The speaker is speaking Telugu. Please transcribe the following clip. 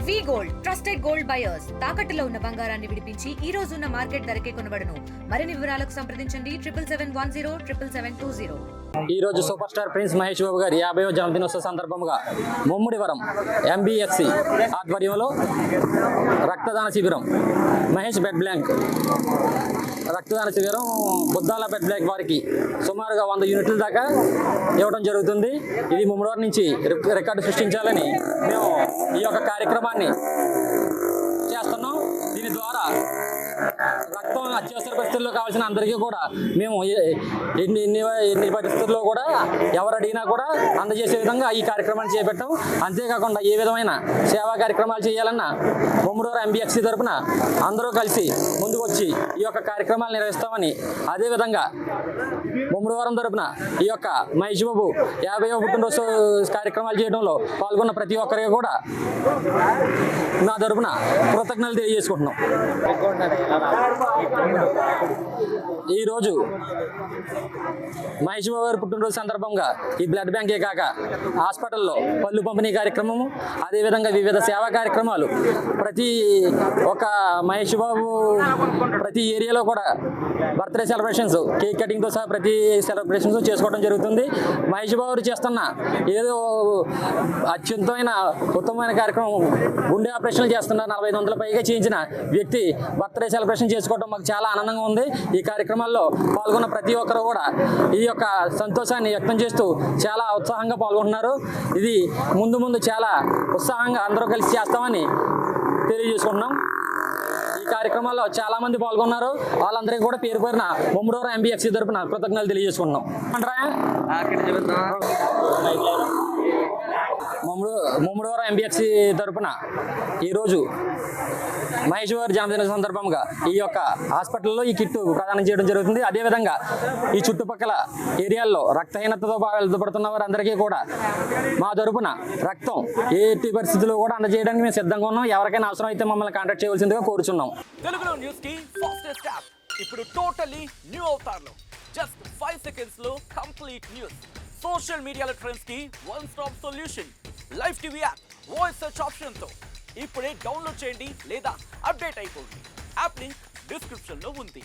వి గోల్డ్ ట్రస్టెడ్ గోల్డ్ బయర్స్ తాకట్టులో ఉన్న బంగారాన్ని విడిపించి ఈ రోజు ఉన్న మార్కెట్ ధరకే కొనబడును. మరిన్ని వివరాలకు సంప్రదించండి 77107720. ఈ రోజు super star prince Mahesh Babu గారి 50వ జన్మదినోత్సవ సందర్భంగా ముమ్మిడివరం MBFC ఆధ్వర్యంలో రక్తదాన శిబిరం, మహేష్ బెడ్ బ్యాంక్ రక్తదాన శిబిరం బుద్ధాల బెడ్ బ్యాంక్ వారికి సుమారుగా 100 యూనిట్ల దాకా ఇవ్వడం జరుగుతుంది. ఇది ముమ్మిడివరం నుంచి రికార్డు సృష్టించాలని మేము ఈ యొక్క కార్యక్రమాన్ని చేస్తున్నాం. దీని ద్వారా రక్తం అత్యవసర పరిస్థితుల్లో కావాల్సిన అందరికీ కూడా మేము ఎన్ని పరిస్థితుల్లో కూడా ఎవరు అడిగినా కూడా అందజేసే విధంగా ఈ కార్యక్రమాన్ని చేపట్టాం. అంతేకాకుండా ఏ విధమైన సేవా కార్యక్రమాలు చేయాలన్నా ముమ్మిడివరం MBFC తరఫున అందరూ కలిసి ముందుకు వచ్చి ఈ యొక్క కార్యక్రమాలు నిర్వహిస్తామని, అదేవిధంగా ముమ్మిడివరం తరఫున ఈ యొక్క మహేష్ బాబు 50వ పుట్టినరోజు కార్యక్రమాలు చేయడంలో పాల్గొన్న ప్రతి ఒక్కరికి కూడా నా తరఫున కృతజ్ఞతలు తెలియజేసుకుంటున్నాం. ఈరోజు మహేష్ బాబు గారి పుట్టినరోజు సందర్భంగా ఈ బ్లడ్ బ్యాంకే కాక హాస్పిటల్లో పళ్ళు పంపిణీ కార్యక్రమము, అదేవిధంగా వివిధ సేవా కార్యక్రమాలు ప్రతి ఒక్క మహేష్ బాబు ప్రతి ఏరియాలో కూడా బర్త్డే సెలబ్రేషన్స్, కేక్ కటింగ్తో సహా ప్రతి సెలబ్రేషన్స్ చేసుకోవడం జరుగుతుంది. మహేష్ బాబు గారు చేస్తున్న ఏదో అత్యుత్తమైన ఉత్తమమైన కార్యక్రమం, గుండె ఆపరేషన్లు చేస్తున్న 45 పైగా చేయించిన వ్యక్తి బర్త్డే సెలబ్రేషన్ చేసుకోవడం మాకు చాలా ఆనందంగా ఉంది. ఈ కార్యక్రమాల్లో పాల్గొన్న ప్రతి ఒక్కరు కూడా ఈ యొక్క సంతోషాన్ని వ్యక్తం చేస్తూ చాలా ఉత్సాహంగా పాల్గొంటున్నారు. ఇది ముందు చాలా ఉత్సాహంగా అందరూ కలిసి చేస్తామని తెలియజేసుకుంటున్నాం. ఈ కార్యక్రమాల్లో చాలా మంది పాల్గొన్నారు. వాళ్ళందరికీ కూడా పేరు పేరున ముమ్మిడివరం MBFC తరపున కృతజ్ఞతలు తెలియజేసుకుంటున్నాం. ముమ్మిడివరం MBFC తరపున ఈరోజు మహేష్ గారి జన్మదిన సందర్భంగా ఈ యొక్క హాస్పిటల్లో ఈ కిట్టు ప్రదానం చేయడం జరుగుతుంది. అదేవిధంగా ఈ చుట్టుపక్కల ఏరియాల్లో రక్తహీనతతో బాధపడుతున్న వారందరికీ కూడా మా తరపున రక్తం ఎట్టి పరిస్థితుల్లో కూడా అందజేయడానికి మేము సిద్ధంగా ఉన్నాం. ఎవరికైనా అవసరం అయితే మమ్మల్ని కాంటాక్ట్ చేయవలసిందిగా కోరుచున్నాం. తెలుగులో న్యూస్ కి ఫాస్టెస్ట్ యాప్ ఇప్పుడు టోటల్లీ న్యూ అవతార్లో జస్ట్ 5 seconds లో కంప్లీట్ న్యూస్, సోషల్ మీడియాలో ట్రెండ్స్ కి one stop solution, live TV app, voice search option తో ఇప్పుడే డౌన్లోడ్ చేయండి లేదా అప్డేట్ అయిపోండి. యాప్ లింక్ డిస్క్రిప్షన్ లో ఉంది.